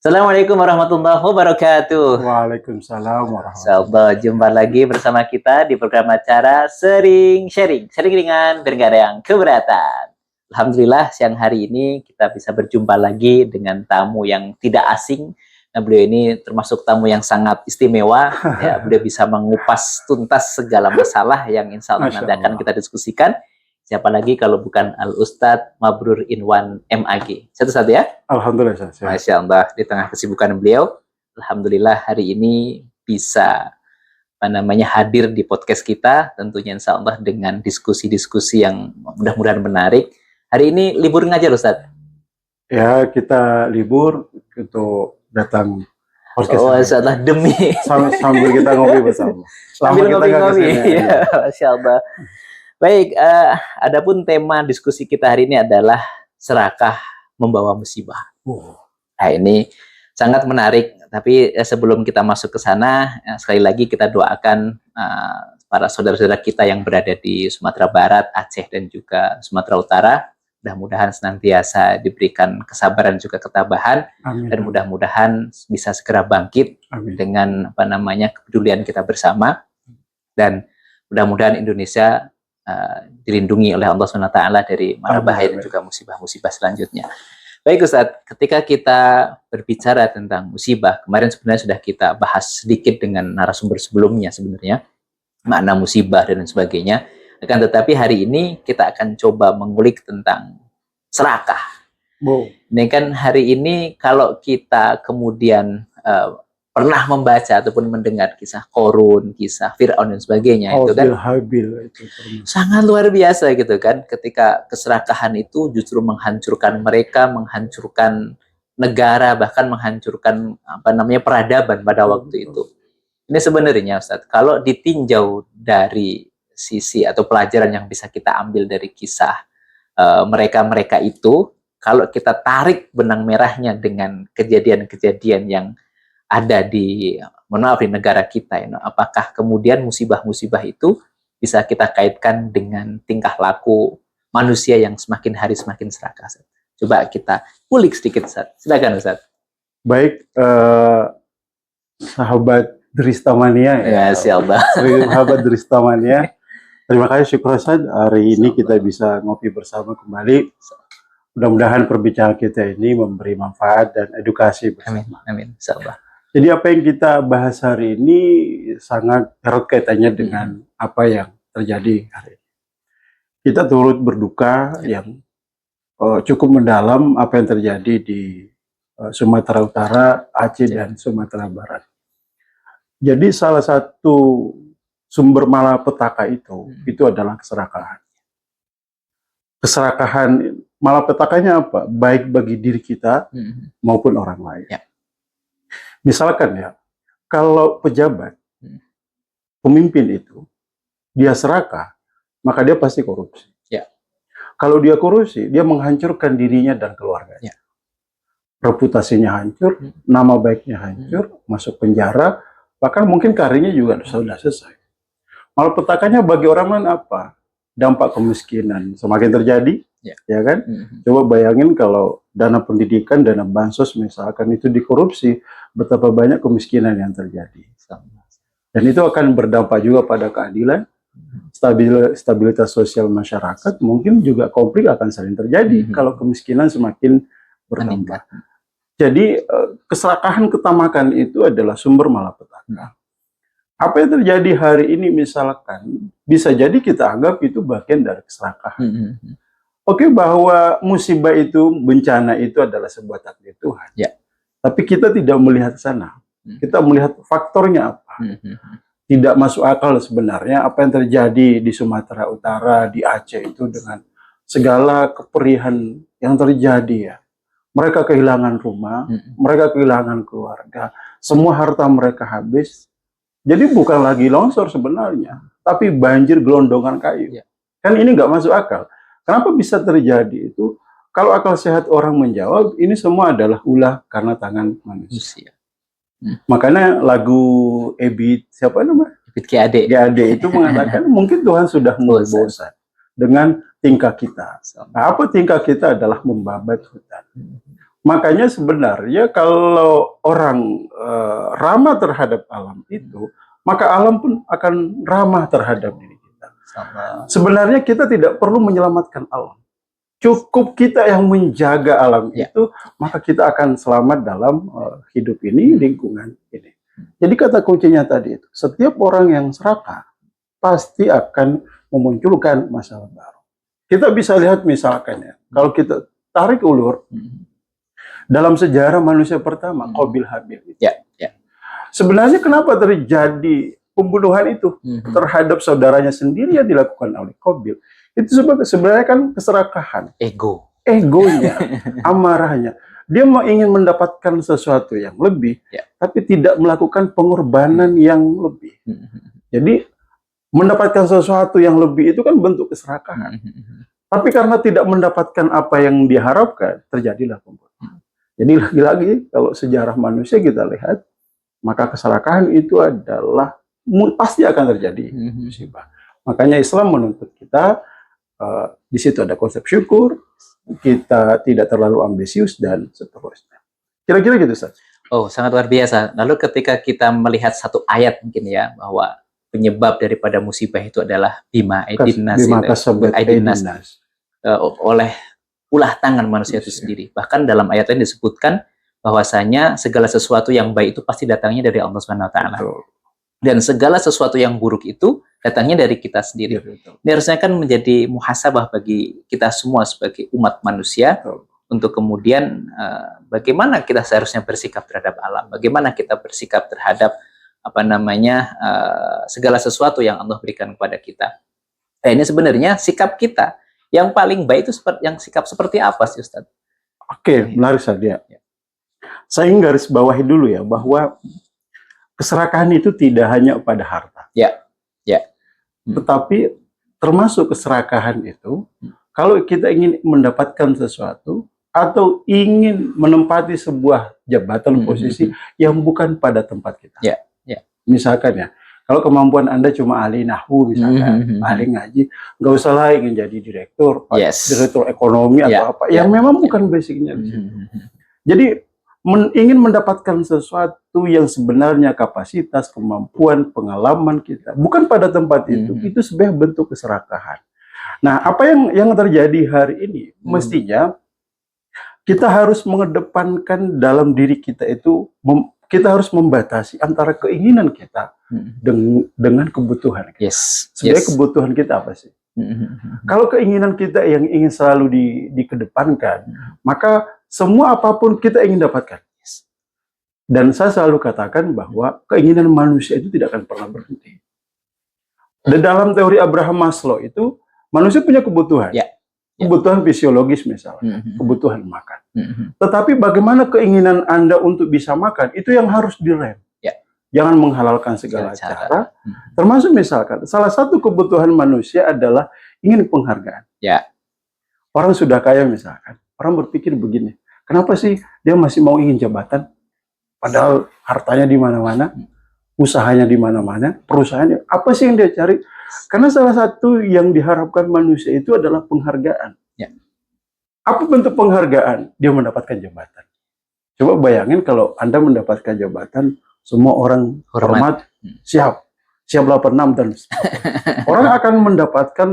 Assalamualaikum warahmatullahi wabarakatuh. Waalaikumsalam warahmatullahi Sahabat, jumpa lagi bersama kita di program acara Sering Sharing. Sharing ringan, biar nggak ada yang keberatan. Alhamdulillah, siang hari ini kita bisa berjumpa lagi dengan tamu yang tidak asing. Nah, beliau ini termasuk tamu yang sangat istimewa. Ya, beliau bisa mengupas tuntas segala masalah yang insya Allah Masya nanti akan Allah. kita diskusikan. Siapa lagi kalau bukan Al-Ustadz Mabrur Inwan MAG. Satu-satu ya. Alhamdulillah sehat. Masya Allah, di tengah kesibukan beliau, Alhamdulillah hari ini bisa hadir di podcast kita, tentunya insya Allah dengan diskusi-diskusi yang mudah-mudahan menarik. Hari ini libur ngajar Ustaz? Ya, kita libur untuk datang podcast Oh, hari Masya Allah, ini. demi sambil kita ngopi bersama. sambil Lama kita nggak ngopi-ngopi. kesini, Ya, Masya Allah. Baik, adapun tema diskusi kita hari ini adalah serakah membawa musibah. Nah, ini sangat menarik, tapi sebelum kita masuk ke sana, sekali lagi kita doakan para saudara-saudara kita yang berada di Sumatera Barat, Aceh, dan juga Sumatera Utara, mudah-mudahan senantiasa diberikan kesabaran juga ketabahan, Amin. dan mudah-mudahan bisa segera bangkit Amin. dengan kepedulian kita bersama, dan mudah-mudahan Indonesia dilindungi oleh Allah SWT dari mara bahaya dan juga musibah-musibah selanjutnya. Baik Ustadz, ketika kita berbicara tentang musibah, kemarin sebenarnya sudah kita bahas sedikit dengan narasumber sebelumnya sebenarnya, makna musibah dan sebagainya. Akan tetapi hari ini kita akan coba mengulik tentang serakah. Ini kan hari ini kalau kita kemudian pernah membaca ataupun mendengar kisah Qorun, kisah Fir'aun dan sebagainya, itu kan sangat luar biasa gitu kan, ketika keserakahan itu justru menghancurkan mereka, menghancurkan negara, bahkan menghancurkan peradaban pada waktu itu. Ini sebenarnya Ustadz, kalau ditinjau dari sisi atau pelajaran yang bisa kita ambil dari kisah mereka-mereka itu, kalau kita tarik benang merahnya dengan kejadian-kejadian yang ada di negara kita, apakah kemudian musibah-musibah itu bisa kita kaitkan dengan tingkah laku manusia yang semakin hari semakin serakah? Coba kita kulik sedikit, Ustaz. Silakan, Ustaz. Baik, sahabat Dristamania ya. Sahabat Dristamania. Terima kasih Syukur Ustaz. Hari ini kita bisa ngopi bersama kembali. Mudah-mudahan perbincangan kita ini memberi manfaat dan edukasi bersama. Amin. Insyaallah. Jadi apa yang kita bahas hari ini sangat erat kaitannya dengan apa yang terjadi hari ini. Kita turut berduka yang cukup mendalam apa yang terjadi di Sumatera Utara, Aceh, dan Sumatera Barat. Jadi salah satu sumber malapetaka itu adalah keserakahan. Keserakahan, malapetakannya apa? Baik bagi diri kita maupun orang lain. Ya. Misalkan ya, kalau pejabat, pemimpin itu, dia serakah, maka dia pasti korupsi. Ya. Kalau dia korupsi, dia menghancurkan dirinya dan keluarganya. Ya. Reputasinya hancur, nama baiknya hancur, masuk penjara, bahkan mungkin karirnya juga sudah selesai. Malapetakannya bagi orang lain apa? Dampak kemiskinan semakin terjadi, ya kan? Coba bayangin kalau dana pendidikan, dana bansos misalkan itu dikorupsi, betapa banyak kemiskinan yang terjadi. Dan itu akan berdampak juga pada keadilan, stabilitas sosial masyarakat, mungkin juga konflik akan sering terjadi kalau kemiskinan semakin bertambah. Jadi keserakahan ketamakan itu adalah sumber malapetaka. Apa yang terjadi hari ini misalkan, bisa jadi kita anggap itu bagian dari keserakahan. Oke, bahwa musibah itu, bencana itu adalah sebuah takdir Tuhan. Ya. Tapi kita tidak melihat sana. Kita melihat faktornya apa. Tidak masuk akal sebenarnya apa yang terjadi di Sumatera Utara, di Aceh itu dengan segala keperihan yang terjadi ya. Mereka kehilangan rumah, mereka kehilangan keluarga, semua harta mereka habis. Jadi bukan lagi longsor sebenarnya, tapi banjir gelondongan kayu. Kan ini nggak masuk akal. Kenapa bisa terjadi itu? Kalau akal sehat orang menjawab, ini semua adalah ulah karena tangan manusia. Makanya lagu Ebit, siapa namanya? Ebit GAD itu mengatakan mungkin Tuhan sudah mulai bosan dengan tingkah kita. Nah, apa tingkah kita adalah membabat hutan. Makanya sebenarnya kalau orang ramah terhadap alam itu, maka alam pun akan ramah terhadap diri kita. Sebenarnya kita tidak perlu menyelamatkan alam. Cukup kita yang menjaga alam itu, maka kita akan selamat dalam hidup ini, lingkungan ini. Jadi kata kuncinya tadi itu, setiap orang yang serakah pasti akan memunculkan masalah baru. Kita bisa lihat misalkan ya, kalau kita tarik ulur, dalam sejarah manusia pertama, Qabil Habil. Sebenarnya kenapa terjadi pembunuhan itu terhadap saudaranya sendiri yang dilakukan oleh Qabil? Itu sebenarnya kan keserakahan. Egonya, amarahnya. Dia mau ingin mendapatkan sesuatu yang lebih, tapi tidak melakukan pengorbanan yang lebih. Jadi mendapatkan sesuatu yang lebih itu kan bentuk keserakahan. Tapi karena tidak mendapatkan apa yang diharapkan, terjadilah pembunuhan. Jadi lagi-lagi kalau sejarah manusia kita lihat, maka keserakahan itu adalah pasti akan terjadi musibah. Makanya Islam menuntut kita di situ ada konsep syukur, kita tidak terlalu ambisius dan seterusnya. Kira-kira gitu, Ustaz. Oh, sangat luar biasa. Lalu ketika kita melihat satu ayat mungkin ya, bahwa penyebab daripada musibah itu adalah bima aidin nas, oleh ulah tangan manusia itu sendiri. Bahkan dalam ayat lain disebutkan bahwasanya segala sesuatu yang baik itu pasti datangnya dari Allah Subhanahu wa taala. Dan segala sesuatu yang buruk itu datangnya dari kita sendiri. Ini harusnya kan menjadi muhasabah bagi kita semua sebagai umat manusia untuk kemudian bagaimana kita seharusnya bersikap terhadap alam, bagaimana kita bersikap terhadap segala sesuatu yang Allah berikan kepada kita. Nah, ini sebenarnya sikap kita yang paling baik itu yang sikap seperti apa sih, Ustaz? Oke, menarik saja. Saya ingin garis bawahi dulu ya, bahwa keserakahan itu tidak hanya pada harta. Tetapi termasuk keserakahan itu, kalau kita ingin mendapatkan sesuatu, atau ingin menempati sebuah jabatan posisi yang bukan pada tempat kita. Misalkan ya, kalau kemampuan Anda cuma ahli nahwu misalkan, ahli ngaji, nggak usah lah ingin jadi direktur, direktur ekonomi atau apa, yang memang bukan basicnya. Jadi ingin mendapatkan sesuatu yang sebenarnya kapasitas, kemampuan, pengalaman kita bukan pada tempat itu sebenarnya bentuk keserakahan. Nah, apa yang terjadi hari ini? Mestinya kita harus mengedepankan dalam diri kita itu, kita harus membatasi antara keinginan kita dengan kebutuhan kita. Sebenarnya kebutuhan kita apa sih? Kalau keinginan kita yang ingin selalu dikedepankan, maka semua apapun kita ingin dapatkan. Dan saya selalu katakan bahwa keinginan manusia itu tidak akan pernah berhenti. Dan dalam teori Abraham Maslow itu, manusia punya kebutuhan. Kebutuhan fisiologis misalnya, kebutuhan makan. Tetapi bagaimana keinginan Anda untuk bisa makan, itu yang harus direm. Jangan menghalalkan segala cara. Termasuk misalkan, salah satu kebutuhan manusia adalah ingin penghargaan. Orang sudah kaya misalkan, orang berpikir begini, kenapa sih dia masih mau ingin jabatan? Padahal hartanya di mana-mana, usahanya di mana-mana, perusahaannya. Apa sih yang dia cari? Karena salah satu yang diharapkan manusia itu adalah penghargaan. Apa bentuk penghargaan? Dia mendapatkan jabatan. Coba bayangin kalau Anda mendapatkan jabatan, semua orang hormat, siap 86 dan orang akan mendapatkan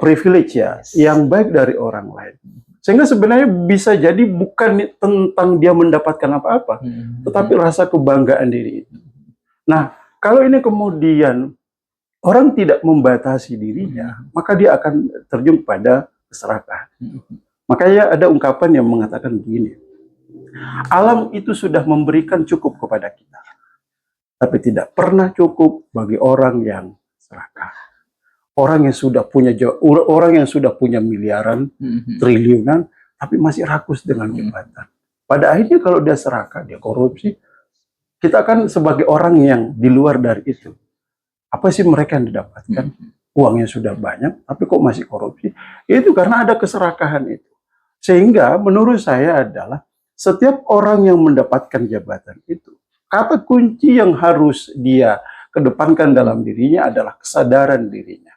privilege yang baik dari orang lain. Sehingga sebenarnya bisa jadi bukan tentang dia mendapatkan apa-apa, tetapi rasa kebanggaan diri itu. Nah, kalau ini kemudian orang tidak membatasi dirinya, maka dia akan terjun pada keserakahan. Makanya ada ungkapan yang mengatakan begini, alam itu sudah memberikan cukup kepada kita, tapi tidak pernah cukup bagi orang yang serakah. Orang yang sudah punya miliaran, triliunan, tapi masih rakus dengan jabatan. Pada akhirnya kalau dia serakah, dia korupsi, kita kan sebagai orang yang di luar dari itu, apa sih mereka yang didapatkan? Uangnya sudah banyak, tapi kok masih korupsi? Itu karena ada keserakahan itu. Sehingga menurut saya adalah setiap orang yang mendapatkan jabatan itu, kata kunci yang harus dia kedepankan dalam dirinya adalah kesadaran dirinya.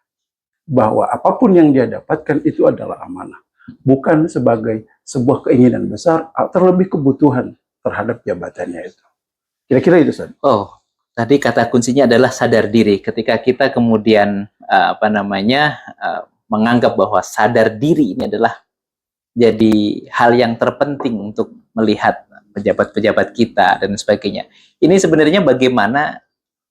Bahwa apapun yang dia dapatkan itu adalah amanah. bukan sebagai sebuah keinginan besar, terlebih kebutuhan terhadap jabatannya itu. Kira-kira itu, Ustaz. Oh, tadi kata kuncinya adalah sadar diri. Ketika kita kemudian menganggap bahwa sadar diri ini adalah jadi hal yang terpenting untuk melihat pejabat-pejabat kita dan sebagainya. Ini sebenarnya bagaimana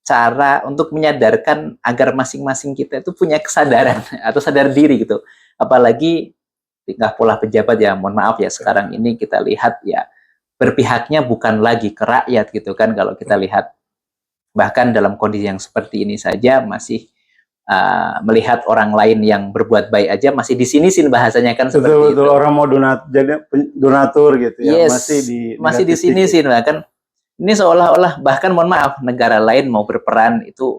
cara untuk menyadarkan agar masing-masing kita itu punya kesadaran atau sadar diri gitu. Apalagi tingkah pola pejabat ya, mohon maaf ya, sekarang ini kita lihat ya berpihaknya bukan lagi ke rakyat gitu kan. Kalau kita lihat bahkan dalam kondisi yang seperti ini saja masih melihat orang lain yang berbuat baik aja masih disinisin bahasanya kan, seperti betul, itu. Orang mau jadi donatur gitu ya, Yes, masih disinisin bahkan. Ini seolah-olah bahkan mohon maaf negara lain mau berperan itu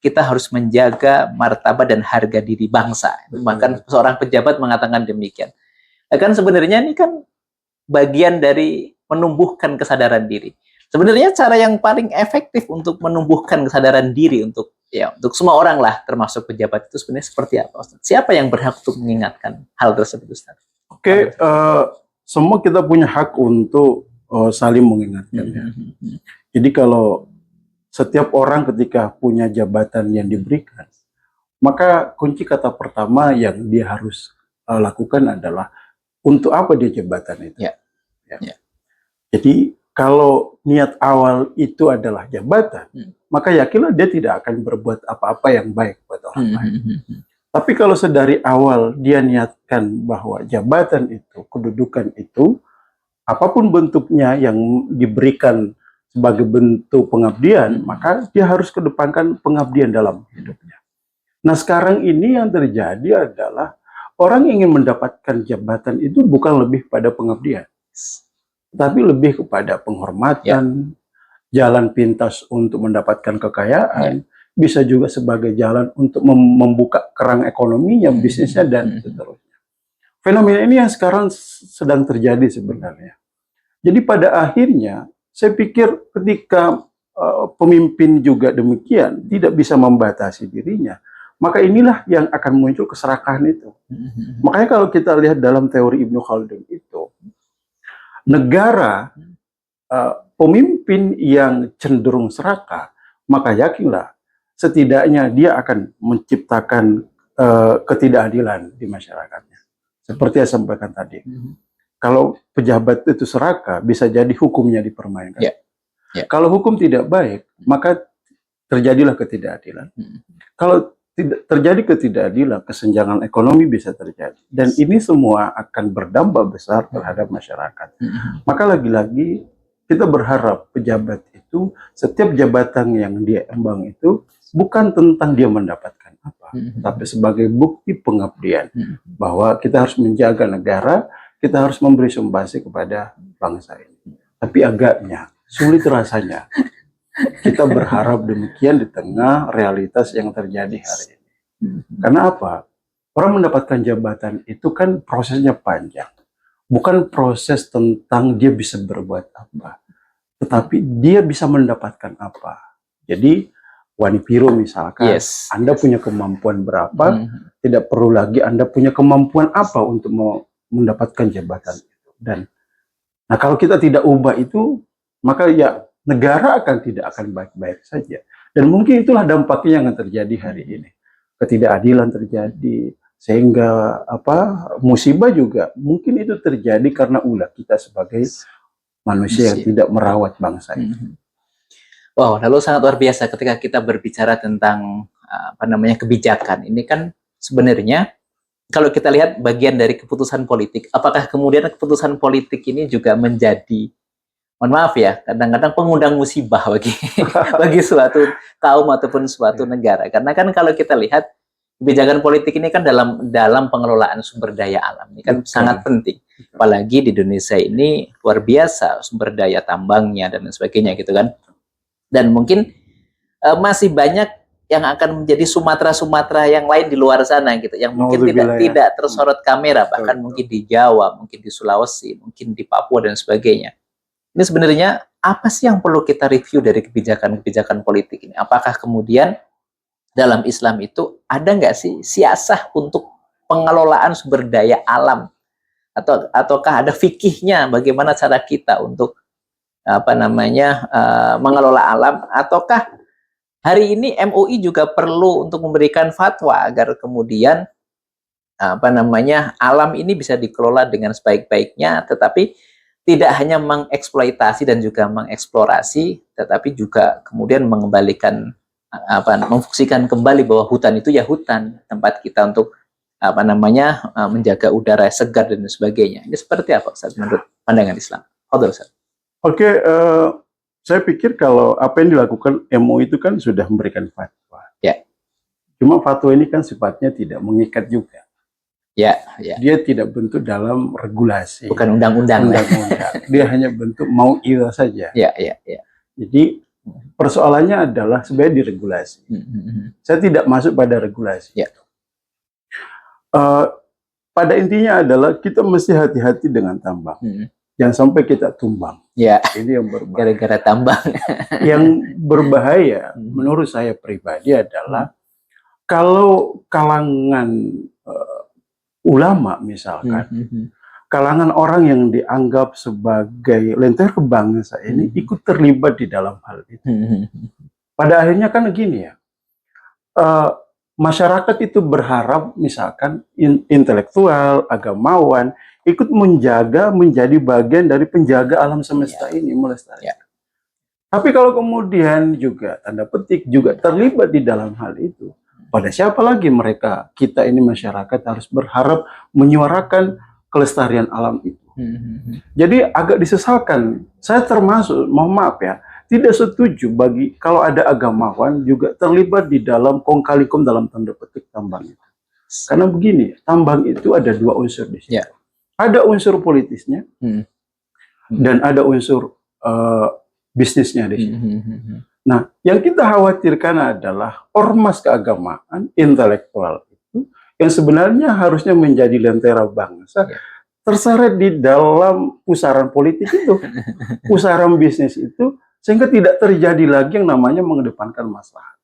kita harus menjaga martabat dan harga diri bangsa. Bahkan seorang pejabat mengatakan demikian. Nah, kan sebenarnya ini kan bagian dari menumbuhkan kesadaran diri. Sebenarnya cara yang paling efektif untuk menumbuhkan kesadaran diri untuk semua orang lah, termasuk pejabat, itu sebenarnya seperti apa, Ustaz? Siapa yang berhak untuk mengingatkan hal tersebut, Ustaz? Oke, semua kita punya hak untuk saling mengingatkan. Ya. Jadi kalau setiap orang ketika punya jabatan yang diberikan, maka kunci kata pertama yang dia harus lakukan adalah untuk apa dia jabatan itu. Ya. Jadi kalau niat awal itu adalah jabatan, maka yakinlah dia tidak akan berbuat apa-apa yang baik buat orang lain. Tapi kalau sedari awal dia niatkan bahwa jabatan itu, kedudukan itu, apapun bentuknya yang diberikan sebagai bentuk pengabdian, maka dia harus kedepankan pengabdian dalam hidupnya. Nah, sekarang ini yang terjadi adalah orang ingin mendapatkan jabatan itu bukan lebih pada pengabdian, tapi lebih kepada penghormatan, jalan pintas untuk mendapatkan kekayaan, bisa juga sebagai jalan untuk membuka kerang ekonominya, bisnisnya, dan seterusnya. Fenomena ini yang sekarang sedang terjadi sebenarnya. Jadi pada akhirnya, saya pikir ketika pemimpin juga demikian, tidak bisa membatasi dirinya, maka inilah yang akan muncul keserakahan itu. Makanya kalau kita lihat dalam teori Ibnu Khaldun itu, negara pemimpin yang cenderung serakah, maka yakinlah setidaknya dia akan menciptakan ketidakadilan di masyarakatnya. Seperti yang saya sampaikan tadi. Kalau pejabat itu serakah, bisa jadi hukumnya dipermainkan. Kalau hukum tidak baik, maka terjadilah ketidakadilan. Kalau terjadi ketidakadilan, kesenjangan ekonomi bisa terjadi. Dan ini semua akan berdampak besar terhadap masyarakat. Maka lagi-lagi kita berharap pejabat itu, setiap jabatan yang dia emban itu, bukan tentang dia mendapatkan apa, tapi sebagai bukti pengabdian bahwa kita harus menjaga negara, kita harus memberi sumbangsi kepada bangsa ini. Tapi agaknya sulit rasanya kita berharap demikian di tengah realitas yang terjadi hari ini. Karena apa? Orang mendapatkan jabatan itu kan prosesnya panjang, bukan proses tentang dia bisa berbuat apa, tetapi dia bisa mendapatkan apa. Jadi Wanipiro misalkan, Anda punya kemampuan berapa, tidak perlu lagi Anda punya kemampuan apa untuk mendapatkan jabatan itu. Dan nah kalau kita tidak ubah itu, maka ya negara tidak akan baik-baik saja. Dan mungkin itulah dampaknya yang terjadi hari ini. Ketidakadilan terjadi, sehingga musibah juga mungkin itu terjadi karena ulah kita sebagai manusia yang tidak merawat bangsa ini. Wow, lalu sangat luar biasa ketika kita berbicara tentang kebijakan. Ini kan sebenarnya kalau kita lihat bagian dari keputusan politik, apakah kemudian keputusan politik ini juga menjadi, mohon maaf ya, kadang-kadang pengundang musibah bagi suatu kaum ataupun suatu negara. Karena kan kalau kita lihat kebijakan politik ini kan dalam pengelolaan sumber daya alam ini kan sangat penting. Apalagi di Indonesia ini luar biasa sumber daya tambangnya dan sebagainya gitu kan. Dan mungkin masih banyak yang akan menjadi Sumatera yang lain di luar sana gitu, yang mungkin tidak tersorot kamera, bahkan mungkin di Jawa, mungkin di Sulawesi, mungkin di Papua dan sebagainya. Ini sebenarnya apa sih yang perlu kita review dari kebijakan-kebijakan politik ini? Apakah kemudian dalam Islam itu ada nggak sih siasah untuk pengelolaan sumber daya alam ataukah ada fikihnya bagaimana cara kita untuk mengelola alam, ataukah hari ini MUI juga perlu untuk memberikan fatwa agar kemudian alam ini bisa dikelola dengan sebaik-baiknya, tetapi tidak hanya mengeksploitasi dan juga mengeksplorasi, tetapi juga kemudian mengembalikan memfungsikan kembali bahwa hutan itu ya hutan, tempat kita untuk menjaga udara segar dan sebagainya. Ini seperti apa Ustaz menurut pandangan Islam? Ustaz. Oke, saya pikir kalau apa yang dilakukan MUI itu kan sudah memberikan fatwa. Ya. Cuma fatwa ini kan sifatnya tidak mengikat juga. Ya. Dia tidak bentuk dalam regulasi. Bukan undang-undang. Dia hanya bentuk mau'izah saja. Ya. Jadi persoalannya adalah sebenarnya diregulasi. Saya tidak masuk pada regulasi. Ya. Pada intinya adalah kita mesti hati-hati dengan tambang. Jangan sampai kita tumbang. Ya. Ini yang berbahaya. Gara-gara tambang. Yang berbahaya menurut saya pribadi adalah kalau kalangan ulama misalkan, kalangan orang yang dianggap sebagai lentera bangsa ini ikut terlibat di dalam hal itu. Pada akhirnya kan begini ya, masyarakat itu berharap misalkan intelektual, agamawan ikut menjadi bagian dari penjaga alam semesta ini melestarikan. Tapi kalau kemudian juga tanda petik juga terlibat di dalam hal itu, pada siapa lagi kita ini masyarakat harus berharap menyuarakan kelestarian alam itu. Jadi agak disesalkan. Saya termasuk, mohon maaf ya, tidak setuju kalau ada agamawan juga terlibat di dalam kong kali kom dalam tanda petik tambang itu. Karena begini, tambang itu ada dua unsur di situ. Ada unsur politisnya dan ada unsur bisnisnya di situ. Nah, yang kita khawatirkan adalah ormas keagamaan, intelektual itu, yang sebenarnya harusnya menjadi lentera bangsa, terseret di dalam pusaran politik itu, pusaran bisnis itu, sehingga tidak terjadi lagi yang namanya mengedepankan maslahat.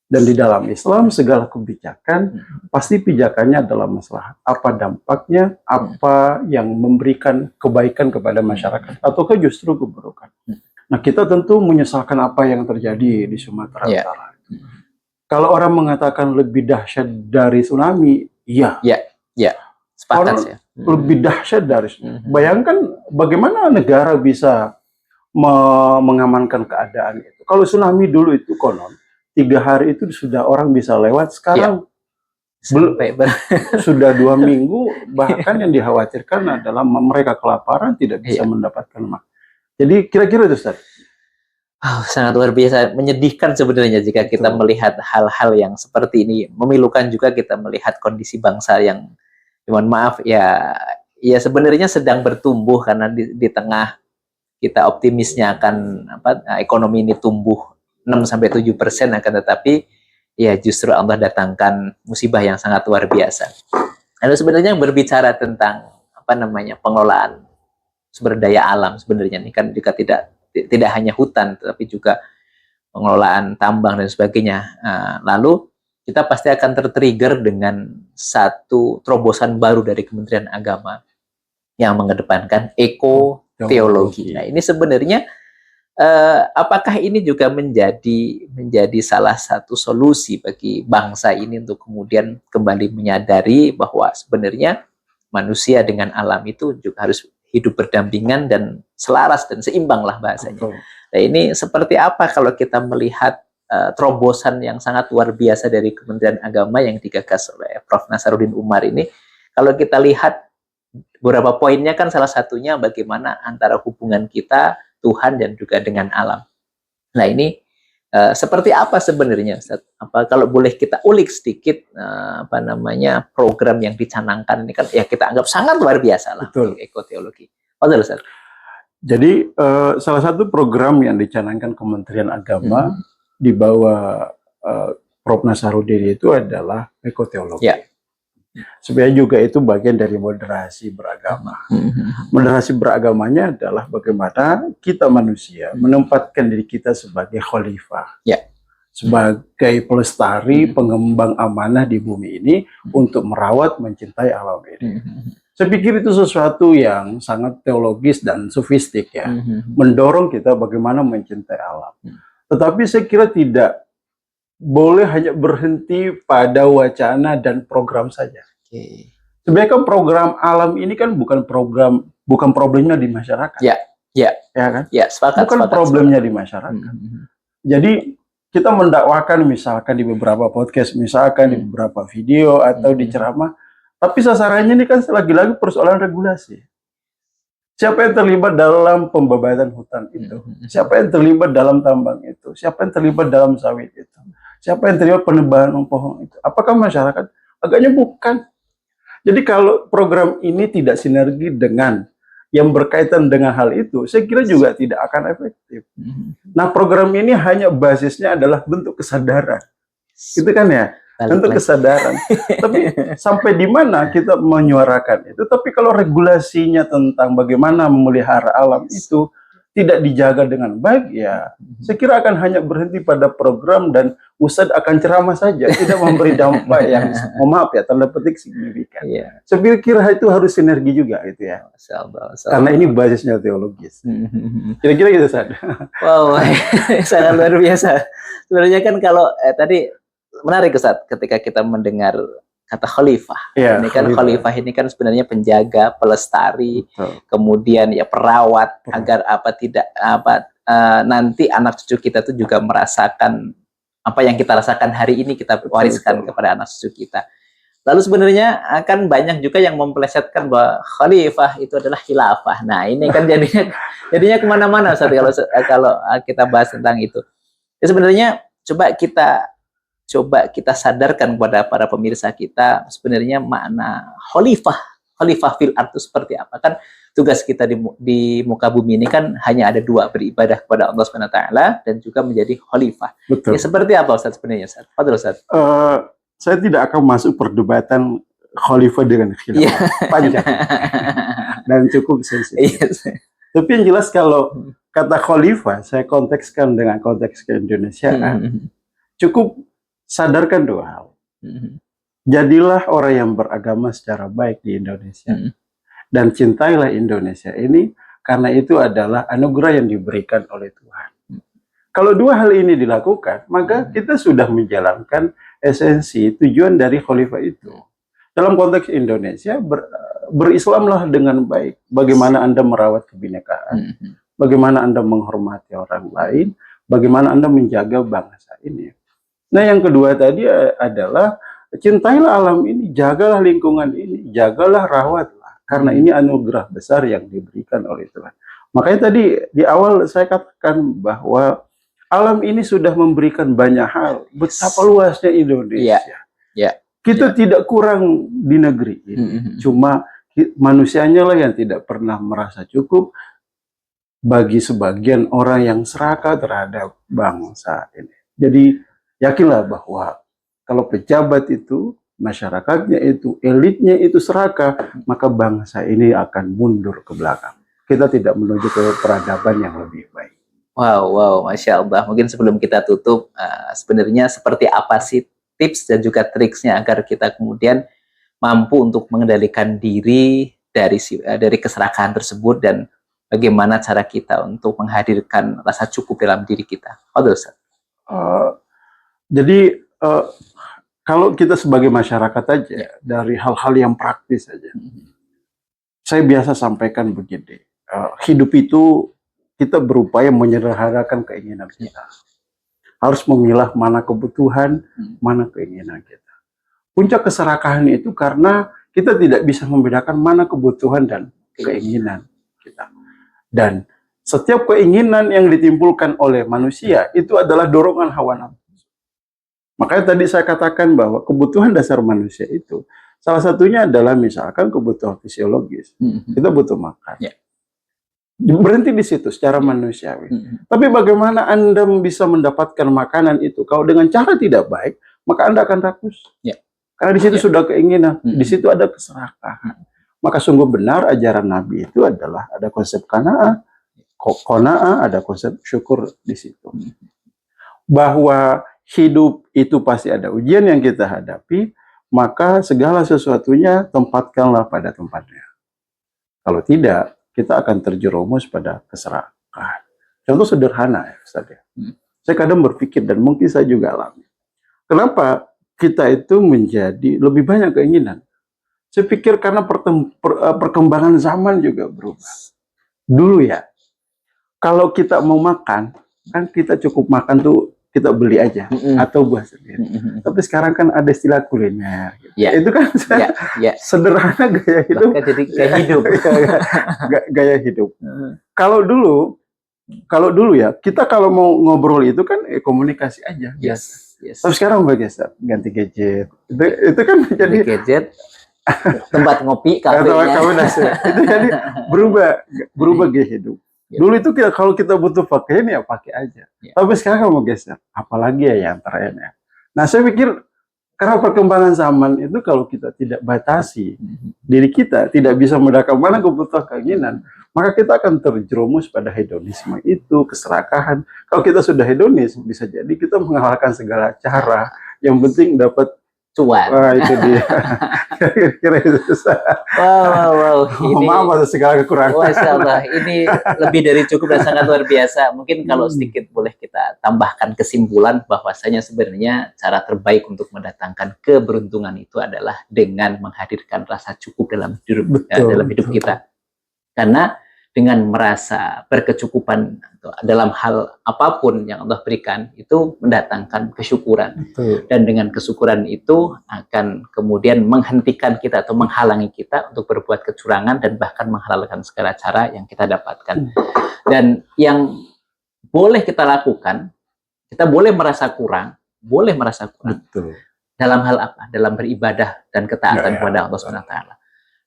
Dan di dalam Islam, segala kebijakan, pasti pijakannya adalah maslahat. Apa dampaknya, apa yang memberikan kebaikan kepada masyarakat, ataukah justru keburukan. Nah, kita tentu menyesalkan apa yang terjadi di Sumatera Utara. Kalau orang mengatakan lebih dahsyat dari tsunami, iya. Sepakat ya. Lebih dahsyat dari tsunami. Bayangkan bagaimana negara bisa mengamankan keadaan itu. Kalau tsunami dulu itu konon 3 hari itu sudah orang bisa lewat. Sekarang sudah 2 minggu. Bahkan yang dikhawatirkan adalah mereka kelaparan, tidak bisa mendapatkan makan. Jadi kira-kira itu Ustaz. Sangat luar biasa, menyedihkan sebenarnya jika kita melihat hal-hal yang seperti ini. Memilukan juga kita melihat kondisi bangsa yang, mohon maaf ya sebenarnya sedang bertumbuh, karena di tengah kita optimisnya akan ekonomi ini tumbuh 6-7%, akan tetapi ya justru Allah datangkan musibah yang sangat luar biasa. Lalu sebenarnya berbicara tentang pengelolaan sumber daya alam, sebenarnya ini kan juga tidak hanya hutan, tetapi juga pengelolaan tambang dan sebagainya. Lalu kita pasti akan tertrigger dengan satu terobosan baru dari Kementerian Agama yang mengedepankan ekoteologi. Nah, ini sebenarnya apakah ini juga menjadi salah satu solusi bagi bangsa ini untuk kemudian kembali menyadari bahwa sebenarnya manusia dengan alam itu juga harus hidup berdampingan dan selaras dan seimbang lah bahasanya. Nah, ini seperti apa kalau kita melihat terobosan yang sangat luar biasa dari Kementerian Agama yang digagas oleh Prof. Nasaruddin Umar ini? Kalau kita lihat beberapa poinnya kan salah satunya bagaimana antara hubungan kita, Tuhan, dan juga dengan alam. Nah, ini seperti apa sebenarnya, Ustaz? Kalau boleh kita ulik sedikit program yang dicanangkan ini kan ya kita anggap sangat luar biasa lah. Betul. Ekoteologi. Betul, Ustaz. Jadi salah satu program yang dicanangkan Kementerian Agama di bawah Prof. Nasaruddin itu adalah ekoteologi. Sebenarnya juga itu bagian dari moderasi beragama. Moderasi beragamanya adalah bagaimana kita manusia menempatkan diri kita sebagai khalifah, sebagai pelestari, pengembang amanah di bumi ini untuk merawat, mencintai alam ini. Saya pikir itu sesuatu yang sangat teologis dan sofistik ya, mendorong kita bagaimana mencintai alam. Tetapi saya kira tidak boleh hanya berhenti pada wacana dan program saja. Sebenarnya kan program alam ini kan bukan problemnya di masyarakat. Ya kan? Ya, sepakat. Bukan problemnya di masyarakat. Jadi kita mendakwakan misalkan di beberapa podcast, misalkan di beberapa video atau di ceramah, tapi sasarannya ini kan lagi-lagi persoalan regulasi. Siapa yang terlibat dalam pembabatan hutan itu? Siapa yang terlibat dalam tambang itu? Siapa yang terlibat dalam sawit itu? Siapa yang terlibat penebangan pohon itu? Apakah masyarakat? Agaknya bukan. Jadi kalau program ini tidak sinergi dengan yang berkaitan dengan hal itu, saya kira juga tidak akan efektif. Nah, program ini hanya basisnya adalah bentuk kesadaran. Itu kan ya? Bentuk kesadaran. Tapi sampai di mana kita menyuarakan itu? Tapi kalau regulasinya tentang bagaimana memelihara alam itu tidak dijaga dengan baik, ya saya kira akan hanya berhenti pada program dan Ustadz akan ceramah saja, tidak memberi dampak yang, maaf ya, tanda petik signifikan. Saya pikir itu harus sinergi juga gitu ya. Karena ini basisnya teologis. Kira-kira gitu, Ustadz. Wow, sangat luar biasa. Sebenarnya kan kalau tadi menarik, Ustadz, ketika kita mendengar kata khalifah. Ini kan khalifah ini kan sebenarnya penjaga, pelestari, kemudian ya perawat agar nanti anak cucu kita tuh juga merasakan apa yang kita rasakan hari ini kita wariskan kepada anak cucu kita. Lalu sebenarnya akan banyak juga yang mempelesetkan bahwa khalifah itu adalah khilafah. Nah, ini kan jadinya kemana-mana, Ustaz, kalau kita bahas tentang itu. Ya, sebenarnya coba kita sadarkan kepada para pemirsa kita sebenarnya makna khalifah fil ard itu seperti apa. Kan tugas kita di muka bumi ini kan hanya ada dua, beribadah kepada Allah Subhanahu wa taala dan juga menjadi khalifah. Ya, seperti apa, Ustaz, sebenarnya, Ustaz? Fadhil, Ustaz. Saya tidak akan masuk perdebatan khalifah dengan khilafah. Panjang dan cukup sensitif. Tapi yang jelas kalau kata khalifah saya kontekskan dengan konteks keindonesiaan, cukup sadarkan dua hal. Jadilah orang yang beragama secara baik di Indonesia. Dan cintailah Indonesia ini karena itu adalah anugerah yang diberikan oleh Tuhan. Kalau dua hal ini dilakukan, maka kita sudah menjalankan esensi tujuan dari khalifah itu. Dalam konteks Indonesia, berislamlah dengan baik. Bagaimana Anda merawat kebinekaan, bagaimana Anda menghormati orang lain, bagaimana Anda menjaga bangsa ini. Nah, yang kedua tadi adalah cintailah alam ini, jagalah lingkungan ini, jagalah, rawatlah. Karena ini anugerah besar yang diberikan oleh Tuhan. Makanya tadi di awal saya katakan bahwa alam ini sudah memberikan banyak hal. Betapa luasnya Indonesia. Kita tidak kurang di negeri ini. Cuma manusianya lah yang tidak pernah merasa cukup bagi sebagian orang yang serakah terhadap bangsa ini. Jadi yakinlah bahwa kalau pejabat itu, masyarakatnya itu, elitnya itu serakah, maka bangsa ini akan mundur ke belakang. Kita tidak menuju ke peradaban yang lebih baik. Wow, Masya Allah. Mungkin sebelum kita tutup, sebenarnya seperti apa sih tips dan juga triksnya agar kita kemudian mampu untuk mengendalikan diri dari keserakahan tersebut dan bagaimana cara kita untuk menghadirkan rasa cukup dalam diri kita. Jadi kalau kita sebagai masyarakat aja, dari hal-hal yang praktis saja, saya biasa sampaikan begini, hidup itu kita berupaya menyederhanakan keinginan kita. Harus memilah mana kebutuhan, mana keinginan kita. Puncak keserakahan itu karena kita tidak bisa membedakan mana kebutuhan dan keinginan kita. Dan setiap keinginan yang ditimbulkan oleh manusia itu adalah dorongan hawa nafsu. Makanya tadi saya katakan bahwa kebutuhan dasar manusia itu salah satunya adalah misalkan kebutuhan fisiologis. Kita butuh makan. Berhenti di situ secara manusiawi. Tapi bagaimana Anda bisa mendapatkan makanan itu? Kalau dengan cara tidak baik, maka Anda akan rakus. Karena di situ sudah keinginan, di situ ada keserakahan. Maka sungguh benar ajaran Nabi itu adalah ada konsep qanaah, ada konsep syukur di situ. Bahwa hidup itu pasti ada ujian yang kita hadapi, maka segala sesuatunya tempatkanlah pada tempatnya. Kalau tidak, kita akan terjerumus pada keserakahan. Contoh sederhana ya, Ustaz ya. Saya kadang berpikir dan mungkin saya juga alami. Kenapa kita itu menjadi lebih banyak keinginan? Saya pikir karena perkembangan zaman juga berubah. Dulu ya, kalau kita mau makan, kan kita cukup makan tuh kita beli aja atau buat sendiri. Tapi sekarang kan ada istilah kuliner. Gitu. Ya. Itu kan sederhana gaya hidup. Bahkan jadi gaya hidup. Gaya hidup. Kalau dulu ya, kita kalau mau ngobrol itu kan komunikasi aja. Yes. Tapi sekarang bergeser, ganti gadget. Itu kan menjadi gadget, tempat ngopi, kafenya. Itu jadi berubah gaya hidup. Dulu itu kalau kita butuh pakaian ya pakai aja. Tapi sekarang kalau mau geser, apalagi ya yang trennya. Nah saya pikir karena perkembangan zaman itu kalau kita tidak batasi diri kita, tidak bisa mendapatkan mana kebutuhan keinginan, maka kita akan terjerumus pada hedonisme itu, keserakahan. Kalau kita sudah hedonis, bisa jadi kita mengalahkan segala cara. Yang penting dapat cuan. Wah, itu dia. Kira-kira itu. Wow. Ini maaf atas segala kekurangan. Masya Allah, ini lebih dari cukup dan sangat luar biasa. Mungkin kalau sedikit boleh kita tambahkan kesimpulan bahwasanya sebenarnya cara terbaik untuk mendatangkan keberuntungan itu adalah dengan menghadirkan rasa cukup dalam hidup kita. Karena dengan merasa berkecukupan dalam hal apapun yang Allah berikan, itu mendatangkan kesyukuran. Betul. Dan dengan kesyukuran itu akan kemudian menghentikan kita atau menghalangi kita untuk berbuat kecurangan dan bahkan menghalalkan segala cara yang kita dapatkan. Dan yang boleh kita lakukan, kita boleh merasa kurang. Betul. Dalam hal apa? Dalam beribadah dan ketaatan kepada Allah SWT.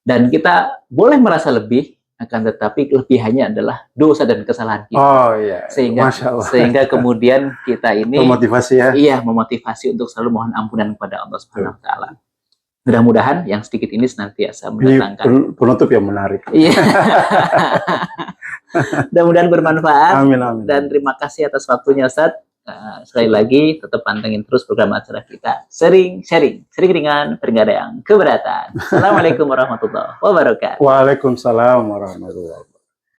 Dan kita boleh merasa lebih, akan tetapi kelebihannya adalah dosa dan kesalahan kita. Oh iya. Sehingga kemudian kita ini memotivasi ya. Iya, memotivasi untuk selalu mohon ampunan kepada Allah Subhanahu wa taala. Mudah-mudahan yang sedikit ini senantiasa mendatangkan penutup yang menarik. Iya. Mudah-mudahan bermanfaat. Amin. Dan terima kasih atas waktunya, Ustaz. Sekali lagi tetap pantengin terus program acara kita, sering dengan yang keberatan. Assalamualaikum warahmatullahi wabarakatuh. Waalaikumsalam warahmatullahi wabarakatuh.